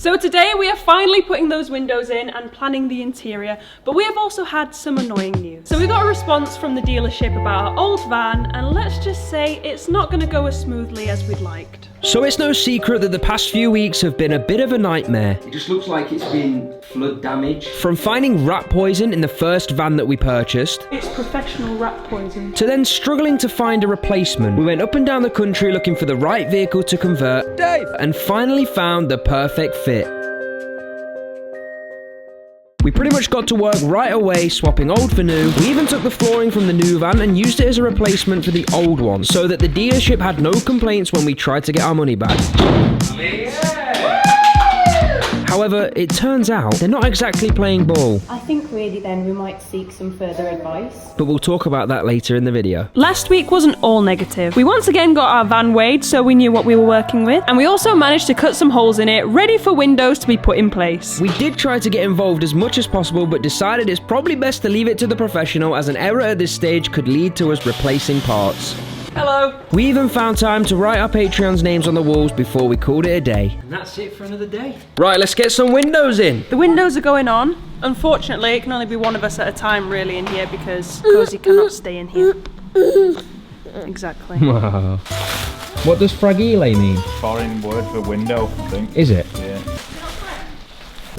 So today we are finally putting those windows in and planning the interior, but we have also had some annoying news. So we got a response from the dealership about our old van, and let's just say it's not going to go as smoothly as we'd liked. So it's no secret that the past few weeks have been a bit of a nightmare. It just looks like it's been flood damage. From finding rat poison in the first van that we purchased, It's professional rat poison. to then struggling to find a replacement. We went up and down the country looking for the right vehicle to convert, Dave, and finally found the perfect fit. We pretty much got to work right away, swapping old for new. We even took the flooring from the new van and used it as a replacement for the old one, so that the dealership had no complaints when we tried to get our money back. However, it turns out they're not exactly playing ball. I think really then we might seek some further advice. But we'll talk about that later in the video. Last week wasn't all negative. We once again got our van weighed so we knew what we were working with, and we also managed to cut some holes in it, ready for windows to be put in place. We did try to get involved as much as possible, but decided it's probably best to leave it to the professional, as an error at this stage could lead to us replacing parts. Hello. We even found time to write our Patreon's names on the walls before we called it a day. And that's it for another day. Right, let's get some windows in. The windows are going on. Unfortunately, it can only be one of us at a time really in here because Koazy cannot stay in here. Exactly. Wow. What does fragile mean? Foreign word for window, I think. Is it? Yeah.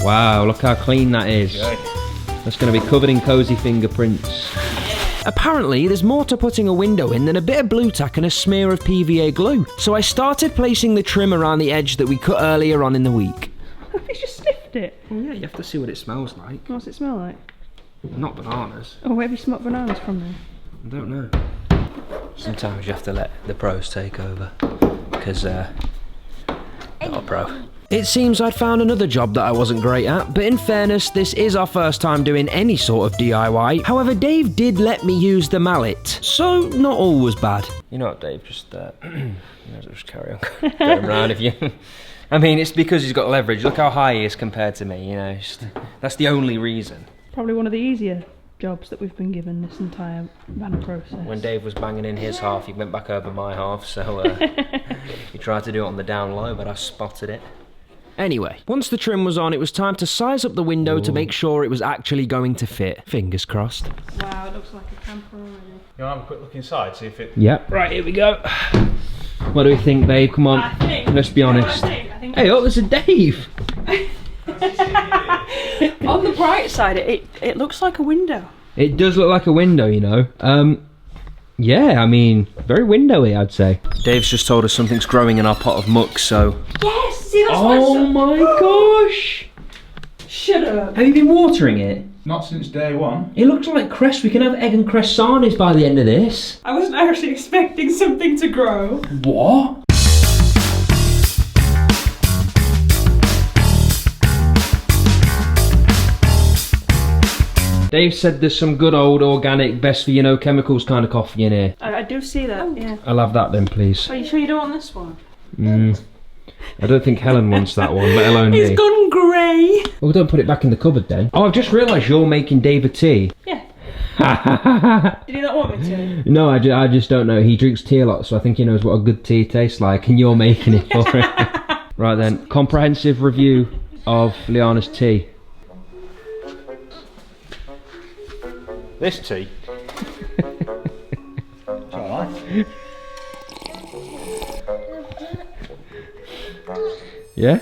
Wow, look how clean that is. Okay. That's going to be covered in Koazy fingerprints. Apparently, there's more to putting a window in than a bit of blue tack and a smear of PVA glue. So I started placing the trim around the edge that we cut earlier on in the week. Have you just sniffed it? Well, yeah, you have to see what it smells like. What's it smell like? Not bananas. Oh, where have you smoked bananas from then? I don't know. Sometimes you have to let the pros take over, because not a pro. It seems I'd found another job that I wasn't great at, but in fairness, this is our first time doing any sort of DIY. However, Dave did let me use the mallet, so not all was bad. You know what, Dave? Just just carry on going around if you. I mean, it's because he's got leverage. Look how high he is compared to me. You know, that's the only reason. Probably one of the easier jobs that we've been given this entire van process. When Dave was banging in his half, he went back over my half, so he tried to do it on the down low, but I spotted it. Anyway, once the trim was on, it was time to size up the window to make sure it was actually going to fit. Fingers crossed. Wow, it looks like a camper already. You want to have a quick look inside, see if it... Yep. Right, here we go. What do we think, babe? Come on. Let's be honest. I think Hey, oh, there's a Dave. on the bright side, it looks like a window. It does look like a window, you know. Yeah, I mean, very windowy, I'd say. Dave's just told us something's growing in our pot of muck, so... Yes, see that's Oh my gosh! Shut up. Have you been watering it? Not since day one. It looks like cress. We can have egg and cress sarnies by the end of this. I wasn't actually expecting something to grow. What? Dave said there's some good old organic, best for you no chemicals kind of coffee in here. I do see that, yeah. I'll have that then, please. Are you sure you don't want this one? I don't think Helen wants that one, let alone me. It's gone grey. Well, don't put it back in the cupboard then. Oh, I've just realised you're making Dave a tea. Yeah. Did you not want me to? No, I just don't know. He drinks tea a lot, so I think he knows what a good tea tastes like, and you're making it for him. Right then, comprehensive review of Liana's tea. This tea. It's alright. Yeah?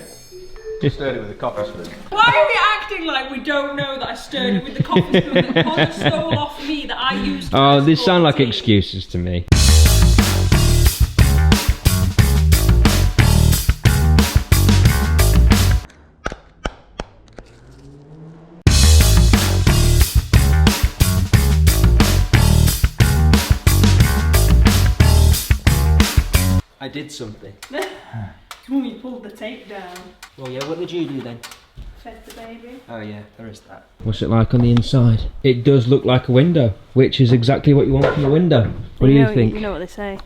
Stirred it with a coffee spoon. Why are we acting like we don't know that I stirred it with the coffee spoon that Connor stole off me that I used to Oh, these sound like tea? excuses to me. I did something. When we pulled the tape down. Well, yeah, what did you do then? Fed the baby. Oh yeah, there is that. What's it like on the inside? It does look like a window, which is exactly what you want from a window. What do you think? You know what they say.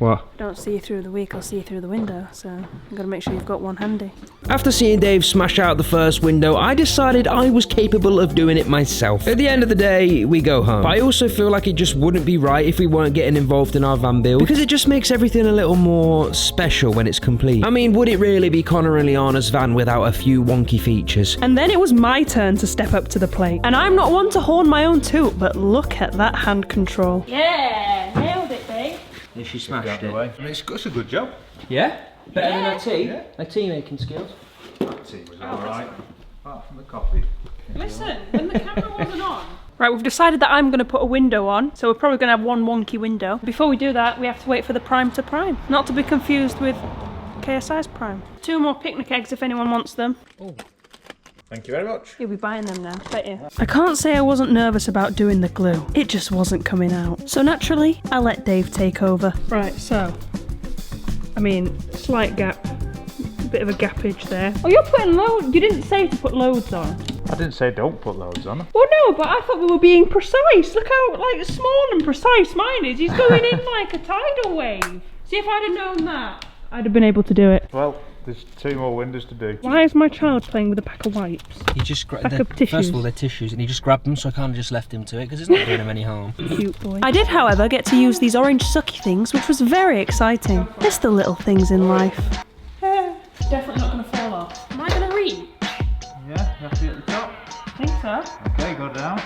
What? I don't see you through the week, I'll see you through the window, so I've got to make sure you've got one handy. After seeing Dave smash out the first window, I decided I was capable of doing it myself. At the end of the day, we go home. But I also feel like it just wouldn't be right if we weren't getting involved in our van build, because it just makes everything a little more special when it's complete. I mean, would it really be Connor and Liana's van without a few wonky features? And then it was my turn to step up to the plate. And I'm not one to horn my own toot, but look at that hand control. Yeah, nailed it, Dave. Yeah, she smashed it. I mean, it's a good job. Yeah? Better than her tea? Yeah. Her tea making skills. That tea was alright. Apart from the coffee. Listen, when the camera wasn't on. Right, we've decided that I'm going to put a window on, so we're probably going to have one wonky window. Before we do that, we have to wait for the prime to prime. Not to be confused with KSI's prime. 2 more picnic eggs if anyone wants them. Oh. Thank you very much. You'll be buying them now, bet you. I can't say I wasn't nervous about doing the glue. It just wasn't coming out. So naturally, I let Dave take over. Right, so, I mean, slight gap. Bit of a gappage there. Oh, you're putting loads. You didn't say to put loads on. I didn't say don't put loads on. Well, no, but I thought we were being precise. Look how like small and precise mine is. He's going in like a tidal wave. See, if I'd have known that, I'd have been able to do it. Well, there's 2 more windows to do. Why is my child playing with a pack of wipes? He just grabbed Pack of tissues. First of all, they're tissues, and he just grabbed them, so I kind of just left him to it because it's not doing him any harm. Cute boy. I did, however, get to use these orange sucky things, which was very exciting. It's the little things in life. Definitely not going to fall off. Am I going to reach? Yeah, you have to be at the top. I think so. Okay, go down.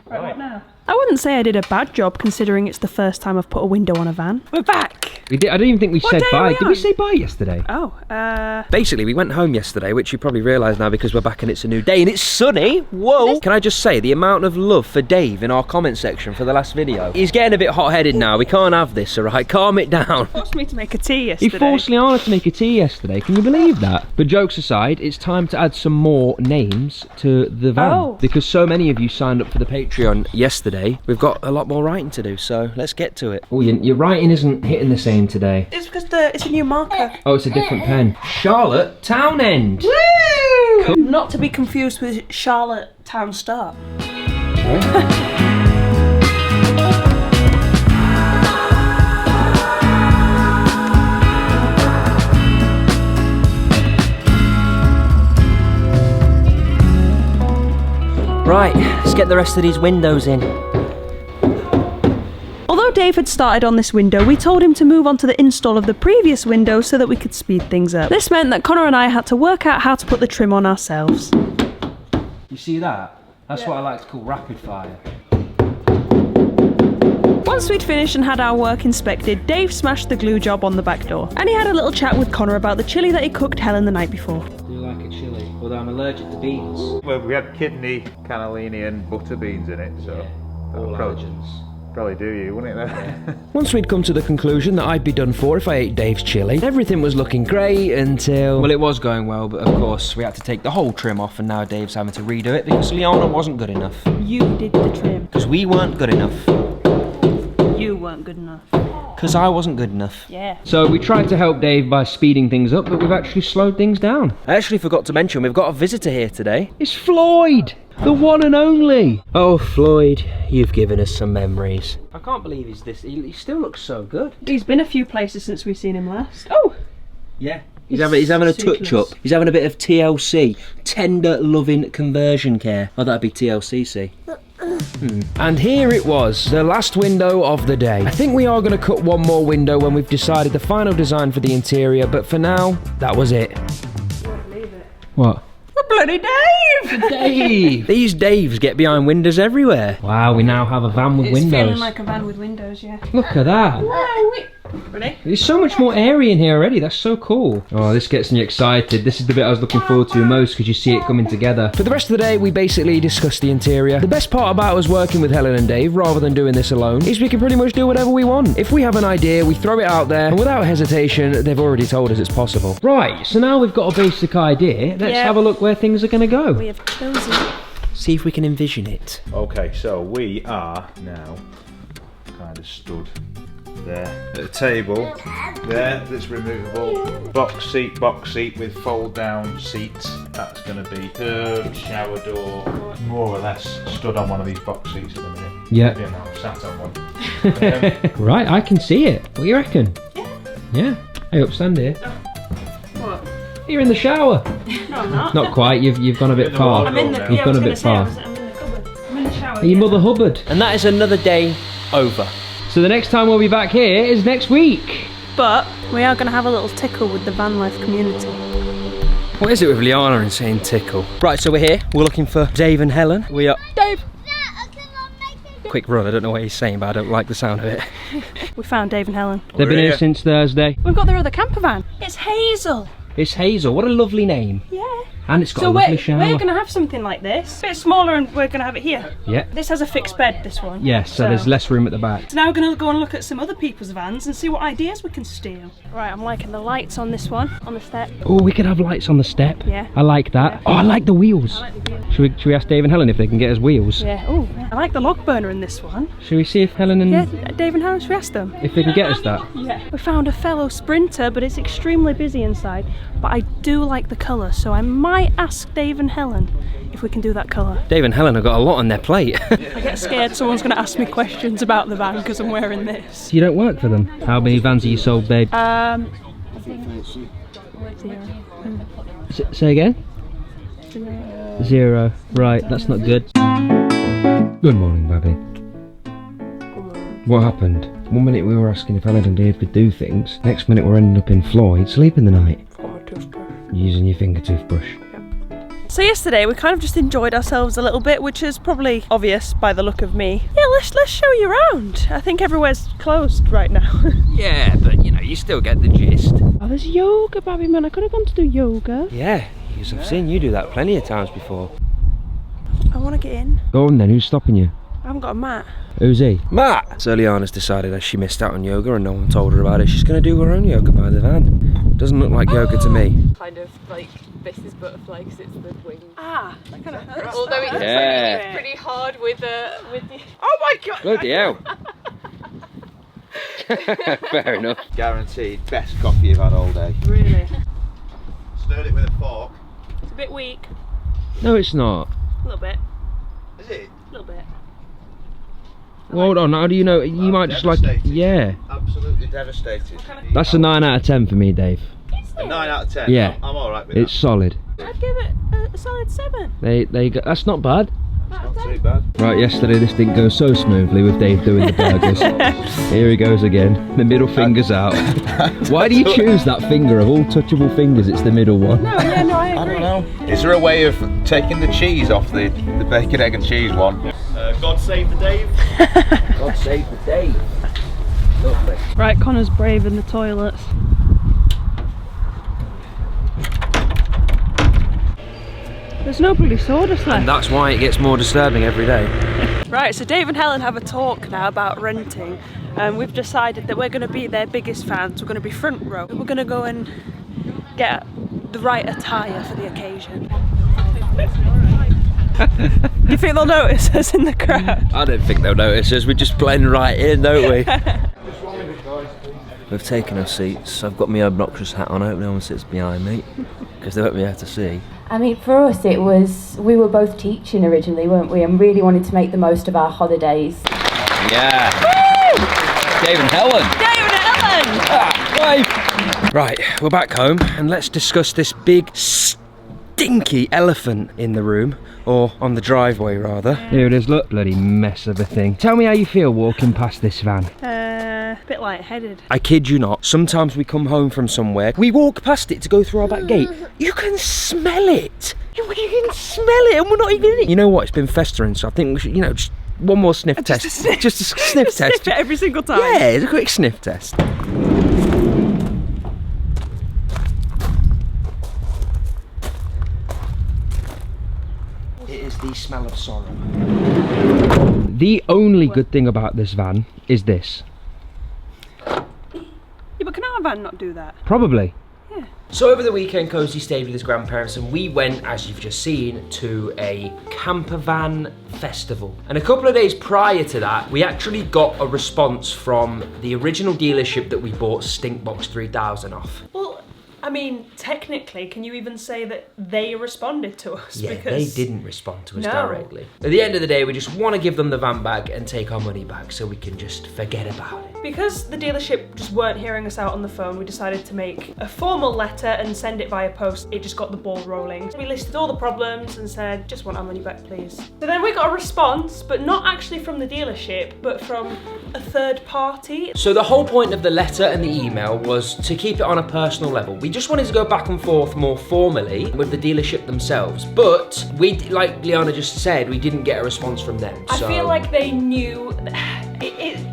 Right, what now? I wouldn't say I did a bad job considering it's the first time I've put a window on a van. We're back! We did. I don't even think we What said day are bye. we Did on? we say bye yesterday? Oh, Basically, we went home yesterday, which you probably realise now because we're back and it's a new day and it's sunny. Whoa! Can I just say, the amount of love for Dave in our comment section for the last video. He's getting a bit hot-headed now. We can't have this, alright? Calm it down. forced me to make a tea He yesterday. forced Liana to make a tea yesterday. Can you believe that? But jokes aside, it's time to add some more names to the van. Oh. Because so many of you signed up for the Patreon yesterday. We've got a lot more writing to do, so let's get to it. Oh, your writing isn't hitting the same today. It's because it's a new marker. Oh, it's a different pen. Charlotte Townend. Woo! Cool. Not to be confused with Charlotte Town Star. Right, let's get the rest of these windows in. Although Dave had started on this window, we told him to move on to the install of the previous window so that we could speed things up. This meant that Connor and I had to work out how to put the trim on ourselves. You see that? That's what I like to call rapid fire. Once we'd finished and had our work inspected, Dave smashed the glue job on the back door. And he had a little chat with Connor about the chili that he cooked Helen the night before. Do you like a chili? Although I'm allergic to beans. Well, we had kidney, cannellini and butter beans in it, so All allergens. probably do you, wouldn't it then? Once we'd come to the conclusion that I'd be done for if I ate Dave's chili, everything was looking great until... Well, it was going well, but of course we had to take the whole trim off, and now Dave's having to redo it because Liana wasn't good enough. You did the trim. Because we weren't good enough. You weren't good enough. Because I wasn't good enough. Yeah. So we tried to help Dave by speeding things up, but we've actually slowed things down. I actually forgot to mention we've got a visitor here today. It's Floyd! The one and only! Oh, Floyd, you've given us some memories. I can't believe he's this. He still looks so good. He's been a few places since we've seen him last. Oh! Yeah. He's having a touch up. He's having a bit of TLC, tender loving conversion care. Oh, that'd be TLCC. And here it was, the last window of the day. I think we are going to cut one more window when we've decided the final design for the interior, but for now, that was it. I won't believe it. What? Bloody Dave! Dave! These Daves get behind windows everywhere. Wow, we now have a van with It's windows. feeling like a van with windows, yeah. Look at that. Wow, ready? There's so much more area in here already, that's so cool. Oh, this gets me excited. This is the bit I was looking forward to most because you see it coming together. For the rest of the day, we basically discussed the interior. The best part about us working with Helen and Dave, rather than doing this alone, is we can pretty much do whatever we want. If we have an idea, we throw it out there, and without hesitation, they've already told us it's possible. Right, so now we've got a basic idea. Let's have a look where things are going to go. We have chosen. See if we can envision it. Okay, so we are now kind of stood there. A table there that's removable. Box seat with fold down seats. That's going to be curved shower door. More or less stood on one of these box seats at the minute. Yeah. You know, sat on one. Right, I can see it. What do you reckon? Yeah. Hey, up, stand here. What? You're in the shower. No, I'm not. Not quite. You've gone a bit far. I'm in the. You've gone a bit far. I'm in the cupboard. I'm in the shower. Are you Mother Hubbard? And that is another day over. So the next time we'll be back here is next week. But we are going to have a little tickle with the van life community. What is it with Liana and saying tickle? Right, so we're here. We're looking for Dave and Helen. We are... Dave! Quick run, I don't know what he's saying, but I don't like the sound of it. We found Dave and Helen. They've been here since Thursday. We've got their other camper van. It's Hazel. It's Hazel. What a lovely name. Yeah. And it's got a lovely shower. We're going to have something like this. A bit smaller, and we're going to have it here. Yeah. This has a fixed bed, this one. Yes, so there's less room at the back. So now we're going to go and look at some other people's vans and see what ideas we can steal. Right, I'm liking the lights on this one, on the step. Oh, we could have lights on the step. Yeah. I like that. Yeah. Oh, I like the wheels. I like the wheels. Should we ask Dave and Helen if they can get us wheels? Yeah. Oh, I like the log burner in this one. Should we see if Helen and... Yeah, Dave and Helen, should we ask them? if they can get us that? Yeah. We found a fellow sprinter, but it's extremely busy inside. But I do like the colour, so I might ask Dave and Helen if we can do that colour. Dave and Helen have got a lot on their plate. I get scared someone's going to ask me questions about the van because I'm wearing this. You don't work for them. How many vans have you sold, babe? Zero. Say again? 0. Right, that's not good. Good morning, Babby. What happened? One minute we were asking if Helen and Dave could do things. Next minute we're ending up in Floyd, sleeping the night. Using your finger toothbrush. So yesterday we kind of just enjoyed ourselves a little bit, which is probably obvious by the look of me. Yeah, let's show you around. I think everywhere's closed right now. Yeah, but you know, you still get the gist. Oh, there's yoga, Babby man. I could have gone to do yoga. Yeah, because I've seen you do that plenty of times before. I want to get in. Go on then, who's stopping you? I haven't got a mat. Who's he? Matt! So Liana's decided as she missed out on yoga and no one told her about it, she's going to do her own yoga by the van. Doesn't look like yoga to me. Kind of like this is butterfly because it's the wings. Ah, that kind of hurts. Although it's, Yeah. it's pretty hard with the. Oh my god! Bloody hell. Fair enough. Guaranteed best coffee you've had all day. Really? Stirred it with a fork. It's a bit weak. No, it's not. A little bit. Is it? A little bit. Well, hold on, how do you know? You might just like... devastated. Yeah. Absolutely devastated. That's a 9 out of 10 for me, Dave. A 9 out of 10. Yeah. I'm alright with It's solid. I'd give it a solid 7. They go, that's not bad. that. Not too bad. Right, yesterday this didn't go so smoothly with Dave doing the burgers. Here he goes again. The middle finger's out. Why do you choose that finger? Of all touchable fingers, it's the middle one. No, yeah, no, I I agree. don't know. Is there a way of taking the cheese off the bacon, egg and cheese one? God save the Dave. God save the day. Lovely. Right, Connor's brave in the toilets. There's no bloody sawdust left. And that's why it gets more disturbing every day. Right, so Dave and Helen have a talk now about renting. We've decided that we're going to be their biggest fans. We're going to be front row. We're going to go and get the right attire for the occasion. Do you think they'll notice us in the crowd? I don't think they'll notice us. We just blend right in, don't we? We've taken our seats. I've got my obnoxious hat on. I hope no one sits behind me because they won't be able to see. I mean, for us it was, we were both teaching originally, weren't we? And really wanted to make the most of our holidays. Yeah. Dave and Helen. Dave and Helen! Right, we're back home and let's discuss this big stinky elephant in the room, or on the driveway rather. Here it is, look, bloody mess of a thing. Tell me how you feel walking past this van. A bit lightheaded. I kid you not, sometimes we come home from somewhere, we walk past it to go through our back gate, you can smell it! You can smell it and we're not even in it. You know what, it's been festering, so I think we should, just one more sniff test. Just a sniff test. Sniff it every single time. Yeah, it's a quick sniff test. It is the smell of sorrow. The only good thing about this van is this. Yeah, but can our van not do that? Probably. Yeah. So over the weekend, Koazy stayed with his grandparents and we went, as you've just seen, to a Campervan Festival. And a couple of days prior to that, we actually got a response from the original dealership that we bought Stinkbox 3000 off. Well, I mean, technically, can you even say that they responded to us? Yeah, because they didn't respond to us No. directly. At the end of the day, we just want to give them the van back and take our money back so we can just forget about it. Because the dealership just weren't hearing us out on the phone, we decided to make a formal letter and send it via post. It just got the ball rolling. We listed all the problems and said, just want our money back, please. So then we got a response, but not actually from the dealership, but from a third party. So the whole point of the letter and the email was to keep it on a personal level. We just wanted to go back and forth more formally with the dealership themselves, but we, like Liana just said, we didn't get a response from them. I feel like they knew.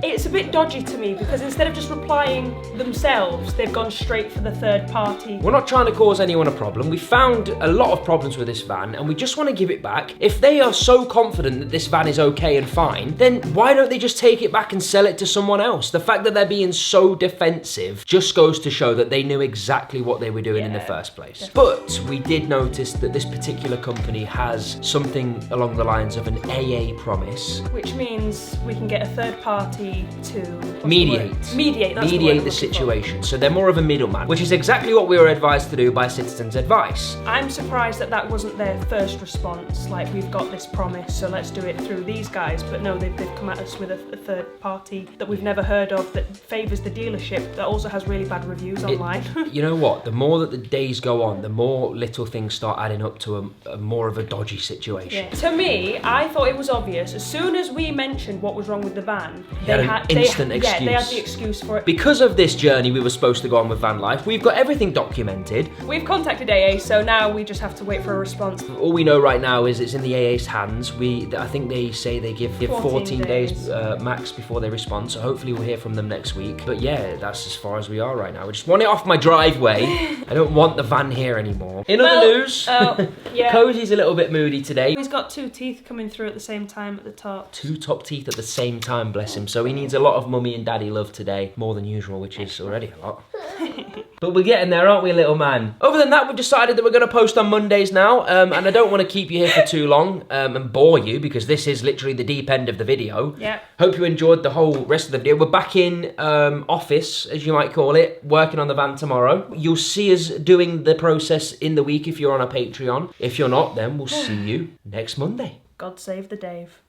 It's a bit dodgy to me because instead of just replying themselves, they've gone straight for the third party. We're not trying to cause anyone a problem. We found a lot of problems with this van and we just want to give it back. If they are so confident that this van is okay and fine, then why don't they just take it back and sell it to someone else? The fact that they're being so defensive just goes to show that they knew exactly what they were doing in the first place. But we did notice that this particular company has something along the lines of an AA promise. Which means we can get a third party to Mediate. Mediate, that's Mediate the the situation. So they're more of a middleman, which is exactly what we were advised to do by Citizens Advice. I'm surprised that that wasn't their first response, like we've got this promise, so let's do it through these guys. But no, they've come at us with a third party that we've never heard of that favours the dealership, that also has really bad reviews online. You know what? The more that the days go on, the more little things start adding up to a more of a dodgy situation. Yeah. To me, I thought it was obvious. As soon as we mentioned what was wrong with the van, They had an instant excuse. Yeah, they had the excuse for it. Because of this journey we were supposed to go on with van life, we've got everything documented. We've contacted AA, so now we just have to wait for a response. All we know right now is it's in the AA's hands. I think they say they give 14 days max before they respond, so hopefully we'll hear from them next week. But yeah, that's as far as we are right now. I just want it off my driveway. I don't want the van here anymore. In other news, yeah. Koazy's a little bit moody today. He's got 2 teeth coming through at the same time at the top. 2 top teeth at the same time, bless him. So he needs a lot of mummy and daddy love today, more than usual, which is already a lot. But we're getting there, aren't we, little man? Other than that, we've decided that we're going to post on Mondays now, and I don't want to keep you here for too long and bore you, because this is literally the deep end of the video. Yeah. Hope you enjoyed the whole rest of the video. We're back in office, as you might call it, working on the van tomorrow. You'll see us doing the process in the week if you're on a Patreon. If you're not, then we'll see you next Monday. God save the Dave.